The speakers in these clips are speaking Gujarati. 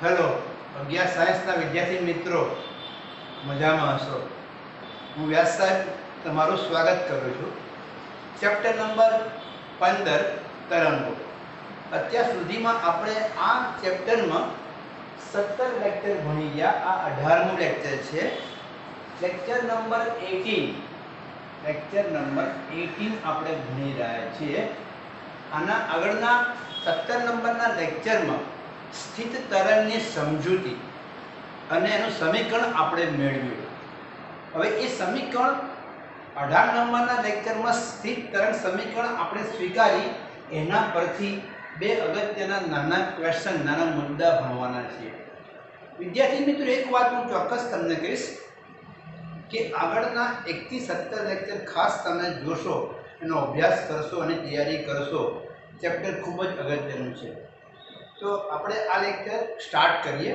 હેલો અગિયાર સાયન્સના વિદ્યાર્થી મિત્રો, મજામાં હશો? હું વ્યાસ સાહેબ તમારું સ્વાગત કરું છું. ચેપ્ટર નંબર 15 તરંગો. અત્યાર સુધીમાં આપણે આ ચેપ્ટરમાં 17 લેક્ચર ભણી ગયા. આ 18મું લેક્ચર છે. લેક્ચર નંબર 18 આપણે ભણી રહ્યા છીએ. આના આગળના 17 નંબરના લેક્ચરમાં સ્થિત તરંગની સમજૂતી અને એનું સમીકરણ આપણે મેળવ્યું. હવે એ સમીકરણ 18 નંબરના લેક્ચરમાં સ્થિત તરંગ સમીકરણ આપણે સ્વીકારી એના પરથી બે અગત્યના નાના ક્વેશ્ચન, નાના મુદ્દા ભણવાના છીએ. વિદ્યાર્થી મિત્રો, એક વાત હું ચોક્કસ તમને કહીશ કે આગળના 1 થી 17 લેક્ચર ખાસ તમે જોશો, એનો અભ્યાસ કરશો અને તૈયારી કરશો. ચેપ્ટર ખૂબ જ અગત્યનું છે. તો આપણે આ લેક્ચર સ્ટાર્ટ કરીએ.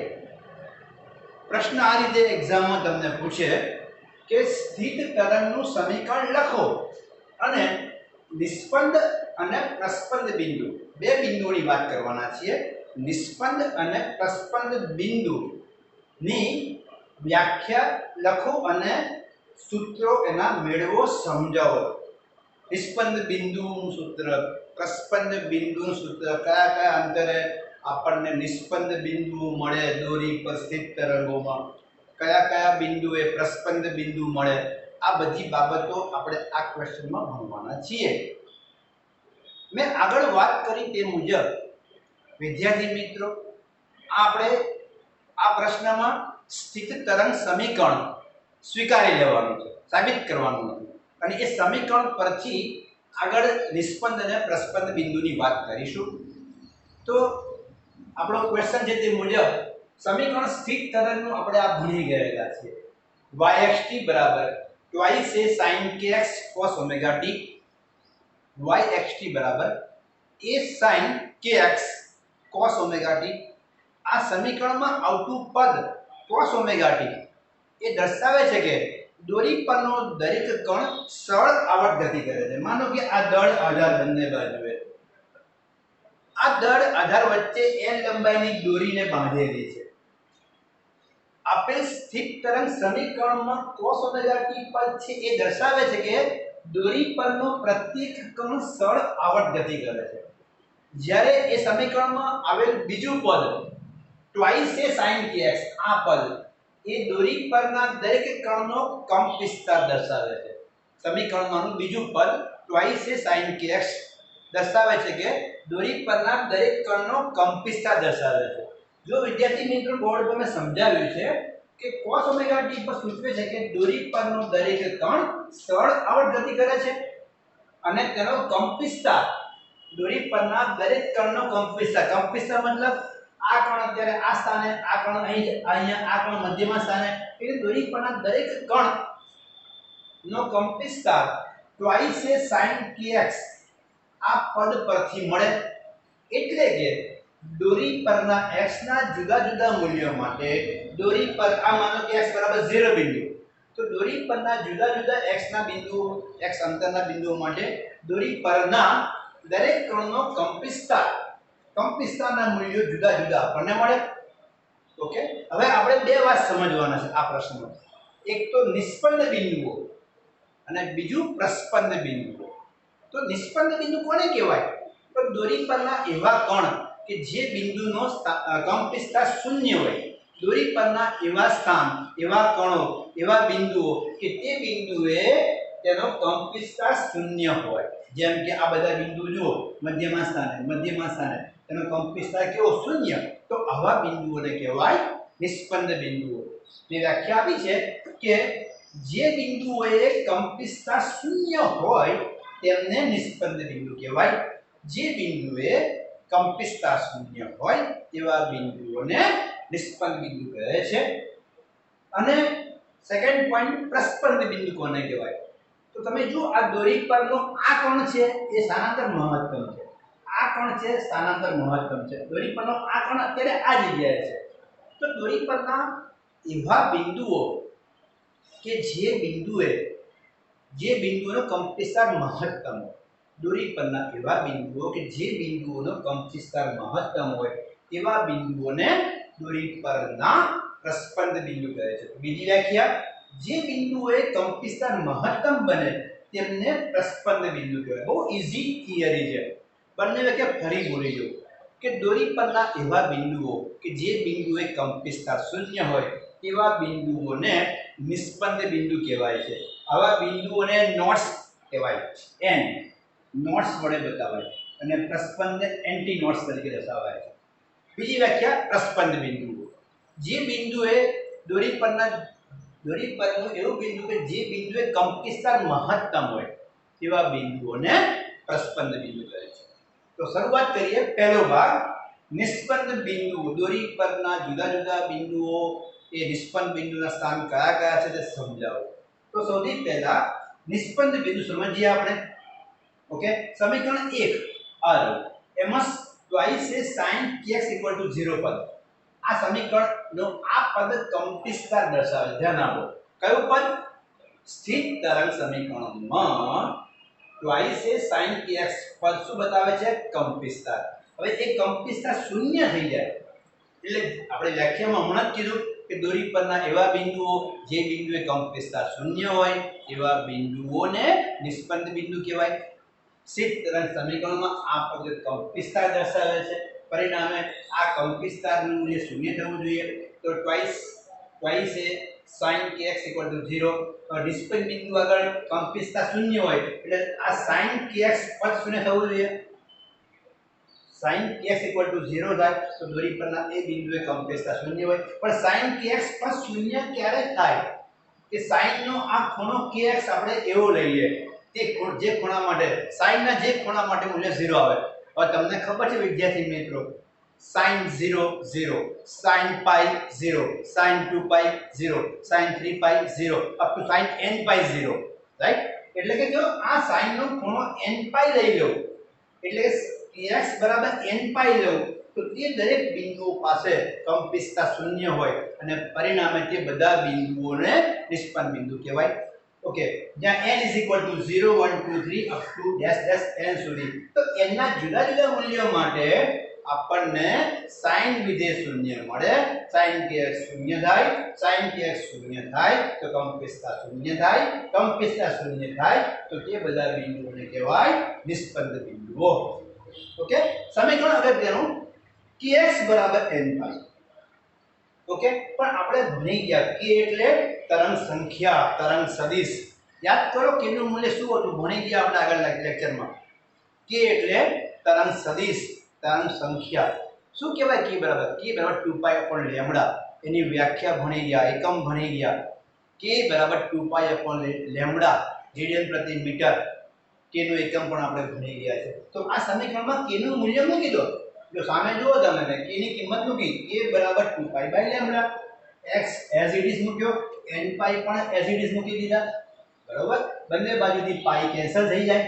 પ્રશ્ન આ રીતે એક્ઝામમાં તમને પૂછે કે સ્થિત તરંગનું સમીકરણ લખો અને નિસ્પંદ અને પ્રસ્પંદ બિંદુ, બે બિંદુઓની વાત કરવાના છીએ. નિસ્પંદ અને પ્રસ્પંદ બિંદુની વ્યાખ્યા લખો અને સૂત્રો એના મેળવો, સમજાવો. નિસ્પંદ બિંદુનું સૂત્ર, પ્રસ્પંદ બિંદુનું સૂત્ર, કયા કયા અંતરે આપણને નિસ્પંદ બિંદુ મળે દોરી પર સ્થિત તરંગોમાં, કયા કયા બિંદુએ પ્રસ્પંદ બિંદુ મળે, આ બધી બાબતો આપણે આ ક્વેશ્ચનમાં ભણવાના છીએ. મેં આગળ વાત કરી તે મુજબ વિદ્યાર્થી મિત્રો, આપણે આ પ્રશ્નમાં સ્થિત તરંગ સમીકરણ સ્વીકારી લેવાનું છે, સાબિત કરવાનું નથી. અને એ સમીકરણ પરથી આગળ નિસ્પંદ અને પ્રસ્પંદ બિંદુની વાત કરીશું. તો આપણો ક્વેશ્ચન છે તે મુજબ સમીકરણ સ્થિત તરંગનું આપણે આ ભણી ગયેલા છે. yxt બરાબર twice sin kx cos omega t, yxt બરાબર a sin kx cos omega t. આ સમીકરણમાં આવતું પદ cos omega t એ દર્શાવે છે કે દોરી પરનો દરેક કણ સરળ આવર્ત ગતિ કરે છે. માનો કે આ દળ આધાર બંને બાજુએ, આ દળ આધાર વચ્ચે n લંબાઈની દોરીને બાંધેલી છે. આપેલ સ્થિત તરંગ સમીકરણમાં cos omega t પદ છે એ દર્શાવે છે કે દોરી પરનો પ્રત્યેક કણ સરળ આવર્ત ગતિ કરે છે. જ્યારે એ સમીકરણમાં આવેલ બીજું પદ twice sin kx, આ પદ એ દોરી પરના દરેક કણનો કંપ વિસ્તાર દર્શાવે છે. સમીકરણમાંનું બીજું પદ twice sin kx દર્શાવે છે કે દોરી પરના દરેક કણનો કંપ વિસ્તાર દર્શાવે છે. જો વિદ્યાર્થી મિત્રો બોર્ડ પર મેં સમજાવ્યું છે કે cos omega t પર સૂચવે છે કે દોરી પરનો દરેક કણ સરળ આવર્ત ગતિ કરે છે અને તેનો કંપ વિસ્તાર, દોરી પરના દરેક કણનો કંપ વિસ્તાર મતલબ આ કણ અત્યારે આ સ્થાને, આ કણ અહીંયા, આ કણ મધ્યમાં સ્થાને, એટલે દોરી પરના દરેક કણ નો કંપ વિસ્તાર twice sin kx આ પદ પરથી મળે. એટલે કે દોરી પરના x ના જુદા જુદા મૂલ્યો માટે, દોરી પર આ માનો કે x બરાબર 0 બિંદુ, તો દોરી પરના જુદા જુદા x ના બિંદુઓ, x અંતરના બિંદુઓ માટે દોરી પરના દરેક કણનો કંપ વિસ્તારના મૂલ્યો જુદા જુદા આપણને મળે. ઓકે, હવે આપણે બે વાત સમજવાના છે આ પ્રશ્નમાં. એક તો નિસ્પંદ બિંદુઓ અને બીજું પ્રસ્પંદ બિંદુઓ. તો નિસ્પંદ બિંદુ કોને કહેવાય? તો દોરી પરના એવા કણ કે જે બિંદુનો કંપ વિસ્તાર શૂન્ય હોય, દોરી પરના એવા સ્થાન, એવા કણો, એવા બિંદુઓ કે તે બિંદુએ તેનો કંપ વિસ્તાર શૂન્ય હોય. જેમ કે આ બધા બિંદુ જુઓ, મધ્યમાં સ્થાને તેનો કંપ વિસ્તાર કેવો? શૂન્ય. તો આવા બિંદુઓને કહેવાય નિસ્પંદ બિંદુઓ. મેં વ્યાખ્યા આપી છે કે જે બિંદુઓએ કંપ વિસ્તાર શૂન્ય હોય તેમને નિસ્પંદ બિંદુ કહેવાય. જે બિંદુએ કંપ વિસ્તાર શૂન્ય હોય તેવા બિંદુઓને નિસ્પંદ બિંદુ કહે છે. અને સેકન્ડ પોઈન્ટ, પ્રસ્પંદ બિંદુ કોને કહેવાય? તો તમે જો આ દોરી પરનો આ કણ છે એ સ્થાનાંતર મહત્તમ છે, આ કણ છે સ્થાનાંતર મહત્તમ છે, દોરી પરનો આ કણ અત્યારે આ જગ્યાએ છે. તો દોરી પરના એવા બિંદુઓ કે જે બિંદુઓનો કંપ વિસ્તાર મહત્તમ હોય, દોરી પરના એવા બિંદુઓ કે જે બિંદુઓનો કંપ વિસ્તાર મહત્તમ હોય તેવા બિંદુઓને દોરી પરના પ્રસ્પંદ બિંદુ કહે છે. બીજી વ્યાખ્યા, જે બિંદુએ કંપનસ્થાન મહત્તમ બને તેમને પ્રસ્પંદ બિંદુ કહેવાય. બહુ ઈઝી થિયરી છે. બંને વ્યાખ્યા ફરી બોલી દઉં કે દોરી પરના એવા બિંદુઓ કે જે બિંદુએ કંપનસ્થાન શૂન્ય હોય એવા બિંદુઓને નિસ્પંદ બિંદુ કહેવાય છે. આવા બિંદુઓને નોટ્સ કહેવાય. એન નોટ્સ વડે બતાવાય અને પ્રસ્પંદ એન્ટી નોટ્સ તરીકે દર્શાવાય છે. બીજી વ્યાખ્યા, પ્રસ્પંદ બિંદુ, જે બિંદુએ દોરી પરનું એવું બિંદુ કે જે બિંદુએ કંપનસ્થાન મહત્તમ હોય તેવા બિંદુઓને પ્રસ્પંદ બિંદુ કહે છે. તો શરૂઆત કરીએ. પહેલો ભાગ, નિસ્પંદ બિંદુઓ. દોરી પરના જુદા જુદા બિંદુઓ એ નિસ્પંદ બિંદુના સ્થાન કયા કયા છે તે સમજાવો. તો સૌથી પહેલા નિસ્પંદ બિંદુ સમજીએ આપણે. ઓકે, સમીકરણ 1 આ રહ્યું. એમાં ટ્વાઇસ એ sin kx 0 પદ. આ સમીકરણનો આ પદ કંપનસ્થાન દર્શાવે. ધ્યાન આપો. કયું પદ? સ્થિત તરંગ સમીકરણમાં ટ્વાઇસ એ sin kx પદ શું બતાવે છે? કંપનસ્થાન. હવે એ કંપનસ્થાન શૂન્ય થઈ જાય એટલે આપણે વ્યાખ્યામાં હમણાં જ કીધું કે દોરી પરના એવા બિંદુઓ જે બિંદુએ કંપનસ્થાન શૂન્ય હોય એવા બિંદુઓને નિસ્પંદ બિંદુ કહેવાય. સ્થિત તરંગ સમીકરણમાં આ પદ કંપનસ્થાન દર્શાવે છે. પરિણામે આ કંપનસ્થાનનું મૂલ્ય શૂન્ય થવું જોઈએ. તો ટ્વાઇસ એ sin kx 0. નિસ્પંદ બિંદુ આગળ કંપનસ્થાન શૂન્ય હોય એટલે આ sin kx પદ શૂન્ય થવું જોઈએ. sin kx 0 થાય તો દોરી પરના એ બિંદુએ કંપનસ્થાન શૂન્ય હોય. પણ sin kx પદ શૂન્ય ક્યારે થાય કે sin નો આ ખૂણો kx આપણે એવો લઈએ તે જે ખૂણા માટે sin ના જે ખૂણા માટે મૂલ્ય 0 આવે. હવે તમને ખબર છે વિદ્યાર્થી મિત્રો, sin 0 0, sin pi 0, sin 2 pi 0, sin 3 pi 0 up to sin n pi 0, right? એટલે કે જો આ sin નો ખૂણો n pi લઈ લો એટલે kx બરાબર n pi લો તો તે દરેક બિંદુઓ પાસે કંપનસ્થાન શૂન્ય હોય અને પરિણામે તે બધા બિંદુઓને નિસ્પંદ બિંદુ કહેવાય. ઓકે, જ્યાં n 0 1 2 3 up to dash dash n સુધી. તો n ના જુદા જુદા મૂલ્યો માટે આપણને sin વિધેય શૂન્ય મળે. sin kx શૂન્ય થાય. sin kx શૂન્ય થાય તો કંપનસ્થાન શૂન્ય થાય. કંપનસ્થાન શૂન્ય થાય તો તે બધા બિંદુઓને કહેવાય નિસ્પંદ બિંદુઓ. ઓકે, સમીકરણ અગત્યનું kx બરાબર n pi. ઓકે, પણ આપણે ભણી ગયા k એટલે તરંગ સંખ્યા, તરંગ સદિશ. યાદ કરો k નું મૂલ્ય શું હતું? ભણી ગયા આપણે આગળ લેક્ચરમાં. k એટલે તરંગ સદિશ, તરંગ સંખ્યા. શું કહેવાય k બરાબર? k બરાબર 2 pi લેમ્બડા. એની વ્યાખ્યા ભણી ગયા, એકમ ભણી ગયા. k બરાબર 2 pi લેમ્બડા રેડિયન પ્રતિ મીટર. k નું એકમ પણ આપણે ભણી ગયા છે. તો આ સમીકરણમાં k નું મૂલ્ય મૂકી દો. જો સામે જુઓ તમે k ની કિંમત મૂકી, k બરાબર 2 pi lambda. x as it is મૂક્યો, n pi પણ as it is મૂકી દીધા. બરોબર? બંને બાજુથી pi કેન્સલ થઈ જાય.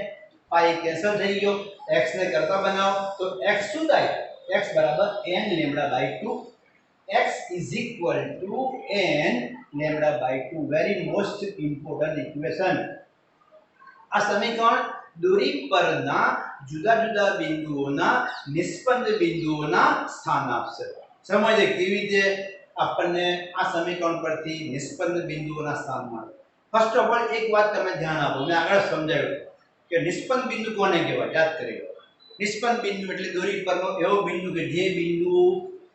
pi કેન્સલ થઈ ગયો. x ને કરતા બનાવો તો x શું થાય? x બરાબર n lambda by 2. x is equal to n lambda by 2. Very most important equation. આ સમીકરણ દોરી પરના જુદા જુદા બિંદુઓના નિસ્પંદ બિંદુઓના સ્થાન આપશે. સમજે કેવી રીતે આપણને આ સમીકરણ પરથી નિસ્પંદ બિંદુઓના સ્થાન મળે. ફર્સ્ટ ઓફ ઓલ એક વાત તમે ધ્યાન આપો. મેં આગળ સમજાવ્યું કે નિસ્પંદ બિંદુ કોને કહેવાય? યાદ કરી લો. નિસ્પંદ બિંદુ એટલે દોરી પરનો એવો બિંદુ કે જે બિંદુ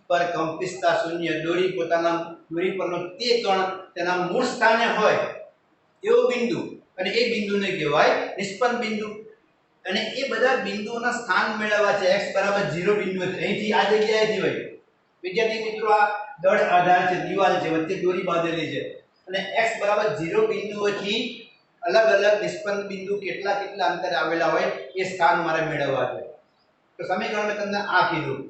પર કંપનસ્થાન શૂન્ય, દોરી પરનો તે કણ તેના મૂળ સ્થાને હોય એવો બિંદુ, અને એ બિંદુને કહેવાય નિસ્પંદ બિંદુ. અને એ બધા બિંદુઓના સ્થાન મેળવવા છે x બરાબર 0 બિંદુ અહીંથી આ જગ્યાએથી હોય. વિદ્યાર્થી મિત્રો, આ દળ આધાર છે, દિવાલ છે, વચ્ચે દોરી બાંધેલી છે અને x બરાબર 0 બિંદુઓથી અલગ અલગ નિસ્પંદ બિંદુ કેટલા કેટલા અંતરે આવેલા હોય એ સ્થાન મારે મેળવવા છે. તો સમીકરણ મેં તમને આ કીધું.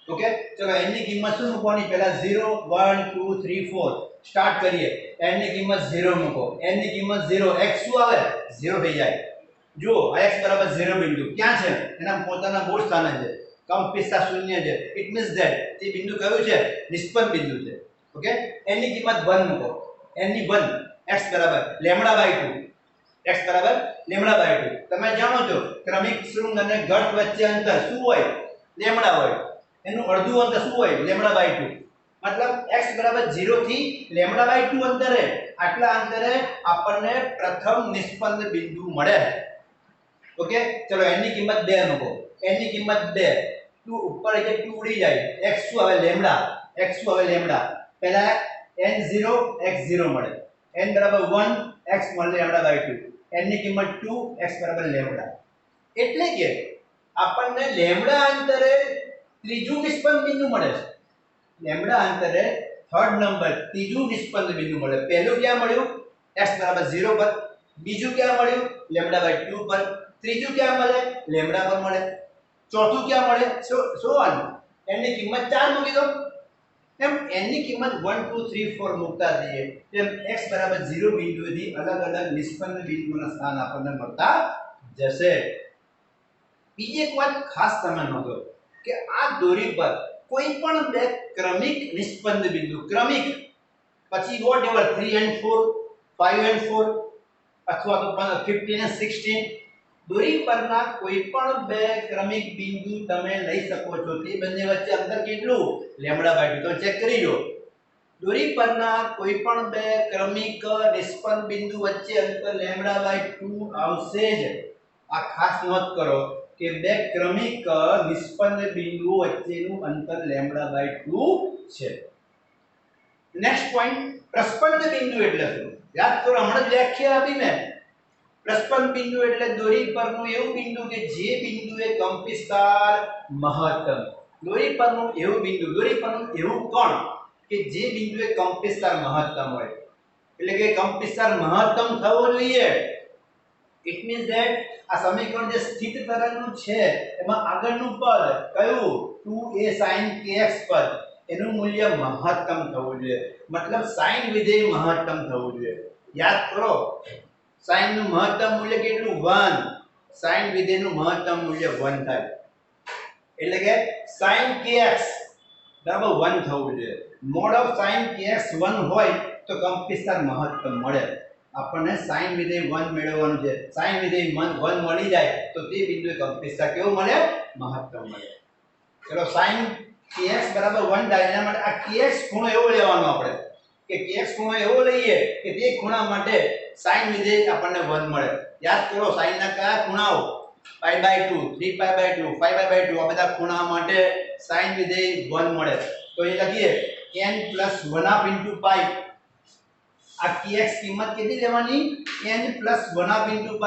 ઓકે, ચલો n ની કિંમત શું મૂકવાની? પહેલા 0 1 2 3 4 સ્ટાર્ટ કરીએ. n ની કિંમત 0 મૂકો. n ની કિંમત 0, x શું આવે? 0 થઈ જાય. જો આ x બરાબર 0 બિંદુ ક્યાં છે? એના પોતાના મૂળ સ્થાને છે. કંપનસ્થાન શૂન્ય છે. ઇટ મીન્સ ધેટ તે બિંદુ કયું છે? નિસ્પંદ બિંદુ છે. ઓકે, n ની કિંમત 1 મૂકો. n ની 1, x બરાબર લેમ્બડા બાય 2. x બરાબર લેમ્બડા બાય 2. તમે જાણો છો ક્રમિક શૃંગ અને ઘટ વચ્ચે અંતર શું હોય? લેમ્બડા હોય. એનું અડધું અંતર શું હોય λ/2 મતલબ x બરાબર 0 થી λ/2 અંતરે આટલા અંતરે આપણને પ્રથમ નિષ્પન્ન બિંદુ મળે ઓકે ચલો n ની કિંમત 2 મૂકો n ની કિંમત 2 2 ઉપર એટલે 2 ઉડી જાય x શું આવે x શું આવે પહેલા n0 x0 મળે n બરાબર 1 x મળે λ/2 n ની કિંમત 2 x બરાબર λ એટલે કે આપણને અંતરે ત્રીજું નિષ્પન્ન બિંદુ મળે છે અંતરે થર્ડ નંબર ત્રીજું નિષ્પન્ન બિંદુ મળે પહેલું ક્યાં મળ્યું x બરાબર 0 પર બીજું ક્યાં મળ્યું λ/2 પર ત્રીજું ક્યાં મળે પર મળે ચોથું ક્યાં મળે સો ઓન n ની કિંમત 4 મૂકી દો એમ n ની કિંમત 1 2 3 4 મૂકતા જઈએ તેમ x બરાબર 0 બિંદુથી અલગ અલગ નિષ્પન્ન બિંદુના સ્થાન આપણને મળતા જશે બીજી એક વાત ખાસ તમે નોંધો કે આ દોરી પર કોઈ પણ બે ક્રમિક નિષ્પન્ન બિંદુ ક્રમિક પછી વોટએવર 3 and 4 5 and 4 અથવા તો 15 and 16 દોરી પરના કોઈ પણ બે ક્રમિક બિંદુ તમે લઈ શકો છો તે બંને વચ્ચે અંતર કેટલું λ/2 તો ચેક કરી લો દોરી પરના કોઈ પણ બે ક્રમિક નિષ્પન્ન બિંદુ વચ્ચે અંતર λ/2 આવશે જ આ ખાસ નોંધ કરો કે બે ક્રમિક નિષ્પન્ન બિંદુઓ વચ્ચેનું અંતર λ/2 છે નેક્સ્ટ પોઈન્ટ પ્રસ્પન્ન બિંદુ એટલે શું યાદ કરો હમણાં જ વ્યાખ્યા આપી મેં પ્રસ્પન્ન બિંદુ એટલે દોરી પરનું એવું બિંદુ કે જે બિંદુએ કંપવિસ્તાર મહત્તમ દોરી પરનું એવું કોણ કે જે બિંદુએ કંપવિસ્તાર મહત્તમ હોય એટલે કે કંપવિસ્તાર મહત્તમ થવો જોઈએ ઇટ મીન્સ ધેટ આ સમીકરણ જે સ્થિત તરંગનું છે એમાં આગળનું પદ કયું 2a sin kx પદ એનું મૂલ્ય મહત્તમ થવું જોઈએ મતલબ sin વિધેય મહત્તમ થવું જોઈએ યાદ કરો sin નું મહત્તમ મૂલ્ય કેટલું 1 sin વિધેયનું મહત્તમ મૂલ્ય 1 થાય એટલે કે sin kx બરાબર 1 થવું જોઈએ મોડ ઓફ sin kx 1 હોય તો કંપવિસ્તાર મહત્તમ મળે આપણને sin વિધેય 1 મેળવવાનું છે sin વિધેય 1 મળી જાય તો તે બિંદુએ કંપવિસ્તાર કેવો મળે મહત્તમ મળે ચલો sin kx બરાબર 1 થાય એના માટે આ kx ખૂણો એવો લેવાનો આપણે કે kx ખૂણો એવો લઈએ કે તે ખૂણા માટે sin વિધેય આપણને 1 મળે યાદ કરો sin ના કયા ખૂણાઓ π/2 3π/2 5π/2 આ બધા ખૂણા માટે sin વિધેય 1 મળે તો એ લખીએ n + 1/2 π આ kx કિંમત કેટલી લેવાની n + 1/2 π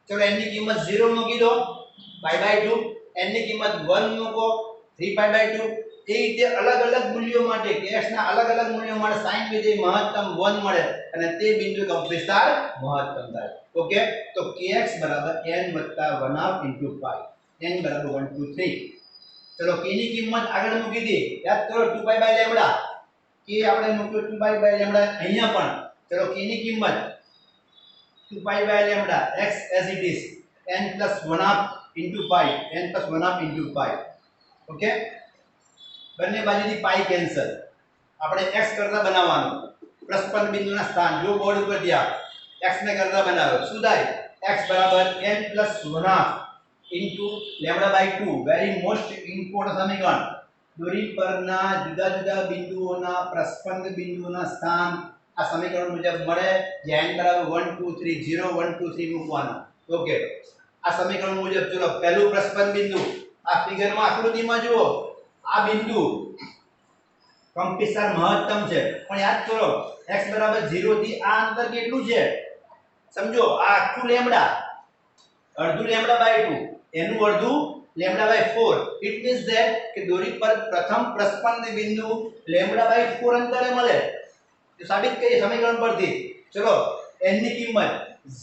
ચલો n ની કિંમત 0 મૂકી દો π/2 n ની કિંમત 1 મૂકો 3π/2 એ રીતે અલગ અલગ મૂલ્યો માટે kx ના અલગ અલગ મૂલ્યો માટે sin વિધેય મહત્તમ 1 મળે અને તે બિંદુએ કંપવિસ્તાર મહત્તમ થાય ઓકે તો kx n + 1/2 π n = 1 2 3 ચલો k ની કિંમત આગળ મૂકી દી યાદ કરો 2π/λ k આપણે મૂક્યો 2π/λ અહીંયા પણ ચલો k ની કિંમત 2π/λ x as it is n + 1/2 π n + 1/2 π okay બંને બાજુથી પાઈ કેન્સલ આપણે x કરતા બનાવવાનું પ્રસ્પન્ન બિંદુના સ્થાન જો બોર્ડ ઉપર ત્યાં x ને કરતા બનાવો શું થાય x n + 1/2 λ/2 very most important સમીકરણ દોરી પરના જુદા જુદા બિંદુઓના પ્રસ્પન્ન બિંદુના સ્થાન આ સમીકરણ મુજબ મળે જ્યાં n 1 2 3 0 1 2 3 મૂકવાના ઓકે આ સમીકરણ મુજબ ચલો પહેલું પ્રસ્પન્ન બિંદુ આ ફિગરમાં આકૃતિમાં જુઓ આ બિંદુ કંપવિસ્તાર મહત્તમ છે પણ યાદ કરો x 0 થી આ અંતર કેટલું છે સમજો આ આખું અડધું λ/2 એનું અડધું λ/4 ઇટ મીન્સ ધેટ કે દોરી પર પ્રથમ પ્રસ્પન્ન બિંદુ λ/4 અંતરે મળે તો સાબિત કરીએ સમીકરણ પરથી ચલો n ની કિંમત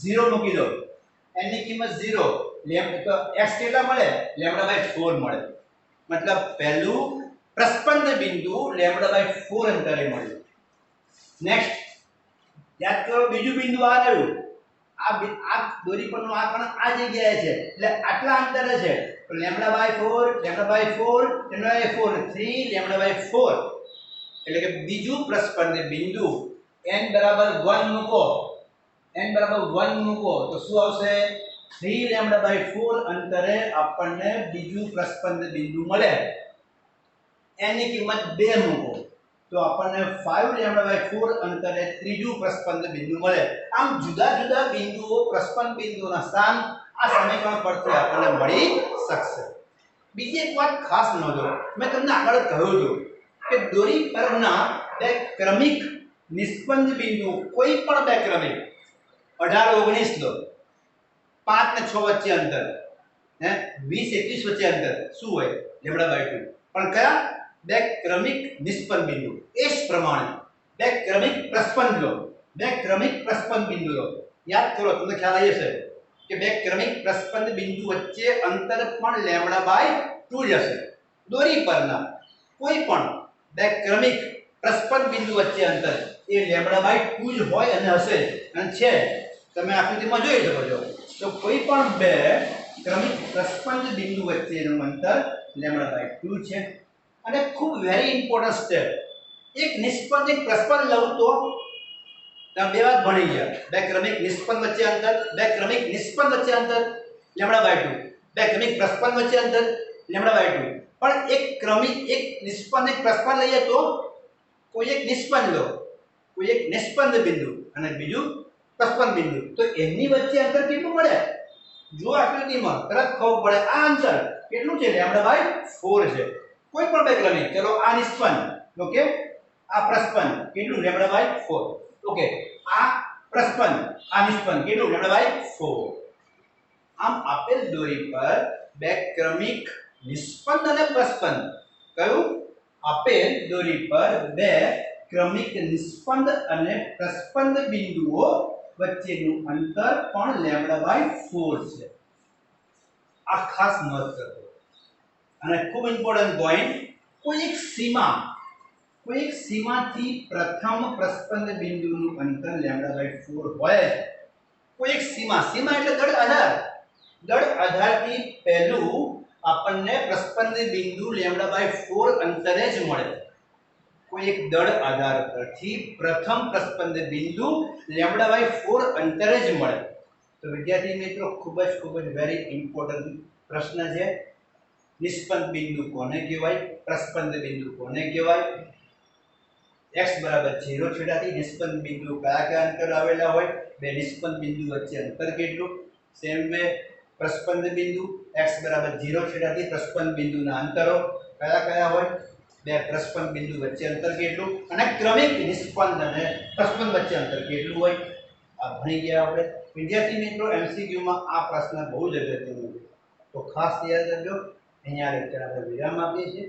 0 મૂકી દો n ની કિંમત 0 તો x કેટલા મળે λ/4 મળે मतलब पहलू प्रस्पंद बिंदु λ/4 अंतरे મળ્યું નેક્સ્ટ યાદ કરો બીજું બિંદુ આ રહ્યું આ દોરી પરનો આ કોણ આ જગ્યાએ છે એટલે આટલા અંતરે છે તો λ/4 3 λ/4 એટલે કે બીજું પ્રસ્પંદ બિંદુ n = 1 મૂકો તો શું આવશે 3 λ/4 અંતરે આપણને બીજું પ્રસ્પંદ બિંદુ મળે n ની કિંમત 2 મૂકો તો આપણને 5 લેમ્ડા બાય 4 અંતરે ત્રીજું પ્રસ્પંદ બિંદુ મળે. આમ જુદા જુદા બિંદુઓ પ્રસ્પંદ બિંદુઓના સ્થાન આ સમીકરણ પરથી આપણને મળી શકશે. બીજી એક વાત ખાસ નોંધો, મેં તમને આગળ કહ્યું હતું કે દોરી પરના બે ક્રમિક નિસ્પંદ બિંદુ કોઈ પણ બે ક્રમિક 18 19 લો, 5 ને 6 વચ્ચે અંતર, 20 21 વચ્ચે અંતર શું હોય લેમ્ડા બાય 2. પણ કયા બે ક્રમિક નિસ્પંદ બિંદુ એ જ પ્રમાણે બે ક્રમિક પ્રસ્પંદ લો, બે ક્રમિક પ્રસ્પંદ બિંદુ લો. યાદ કરો, તમને ખ્યાલ આવી હશે કે બે ક્રમિક પ્રસ્પંદ બિંદુ વચ્ચે અંતર પણ લેમ્ડા બાય 2 જ હશે. દોરી પરના કોઈ પણ બે ક્રમિક પ્રસ્પંદ બિંદુ વચ્ચે અંતર એ લેમ્ડા બાય 2 જ હોય અને હશે અને છે. તમે આકૃતિમાં જોઈ શકો છો તો કોઈ પણ બે ક્રમિક પ્રસ્પંદ બિંદુ વચ્ચેનું અંતર લેમ્ડા બાય 2 છે. અને ખૂબ વેરી ઇમ્પોર્ટન્ટ સ્ટેપ, એક નિસ્પંદ એક પ્રસ્પંદ લઉં તો બે વાત ભણી ગયા. બે ક્રમિક નિસ્પંદ વચ્ચે અંતર, બે ક્રમિક નિસ્પંદ વચ્ચે અંતર લેમ્ડા બાય 2, બે ક્રમિક પ્રસ્પંદ વચ્ચે અંતર લેમ્ડા બાય 2. પણ એક ક્રમિક એક નિસ્પંદ એક પ્રસ્પંદ લઈએ તો કોઈ એક નિસ્પંદ લો, કોઈ એક નિસ્પંદ બિંદુ અને બીજું પ્રસ્પંદ બિંદુ, તો એમની વચ્ચે અંતર કેટલું મળે જો આકૃતિમાં તરત ખબર પડે. આ અંતર કેટલું છે લેમ્ડા બાય 4 છે. કોઈ પણ બે ક્રમિક, ચલો આ નિસ્પંદ, ઓકે, આ પ્રસ્પંદ કેટલું લેમ્ડા બાય 4, ઓકે, આ પ્રસ્પંદ આ નિસ્પંદ કેટલું લેમ્ડા બાય 4. આમ આપેલ દોરી પર બે ક્રમિક નિસ્પંદ અને પ્રસ્પંદ, કયું આપેલ દોરી પર બે ક્રમિક નિસ્પંદ અને પ્રસ્પંદ બિંદુઓ વચ્ચેનું અંતર પણ લેમ્ડા બાય 4 છે. આ ખાસ નોંધ કરજો. અને ખૂબ ઇમ્પોર્ટન્ટ પોઈન્ટ, કોઈ એક સીમાથી પ્રથમ પ્રસ્પંદ બિંદુનું અંતર લેમ્ડા બાય 4 હોય. કોઈ એક સીમા એટલે દળ આધારથી પહેલું આપણને પ્રસ્પંદ બિંદુ લેમ્ડા બાય 4 અંતરે જ મળે. કોઈ એક દળ આધાર પરથી પ્રથમ પ્રસ્પંદ બિંદુ લેમ્ડા બાય 4 અંતરે જ મળે. તો વિદ્યાર્થી મિત્રો ખૂબ જ વેરી ઇમ્પોર્ટન્ટ પ્રશ્ન છે. નિસ્પંદ બિંદુ કોને કહેવાય, પ્રસ્પંદ બિંદુ કોને કહેવાય, x બરાબર 0 છેડાથી નિસ્પંદ બિંદુ કયા અંતર આવેલા હોય, બે નિસ્પંદ બિંદુ વચ્ચે અંતર કેટલું, સેમ વે પ્રસ્પંદ બિંદુ x બરાબર 0 છેડાથી પ્રસ્પંદ બિંદુના અંતરો કયા હોય, બે પ્રસ્પંદ બિંદુ વચ્ચે અંતર કેટલું, અને ક્રમિક નિસ્પંદ અને પ્રસ્પંદ વચ્ચે અંતર કેટલું હોય. આ ભણી ગયા આપણે. વિદ્યાર્થી મિત્રો MCQ માં આ પ્રશ્ન બહુ જ અગત્યનો છે, તો ખાસ યાદ રાખજો. અહીંયા લેક્ચર આપણે વિરામ આપીએ છીએ.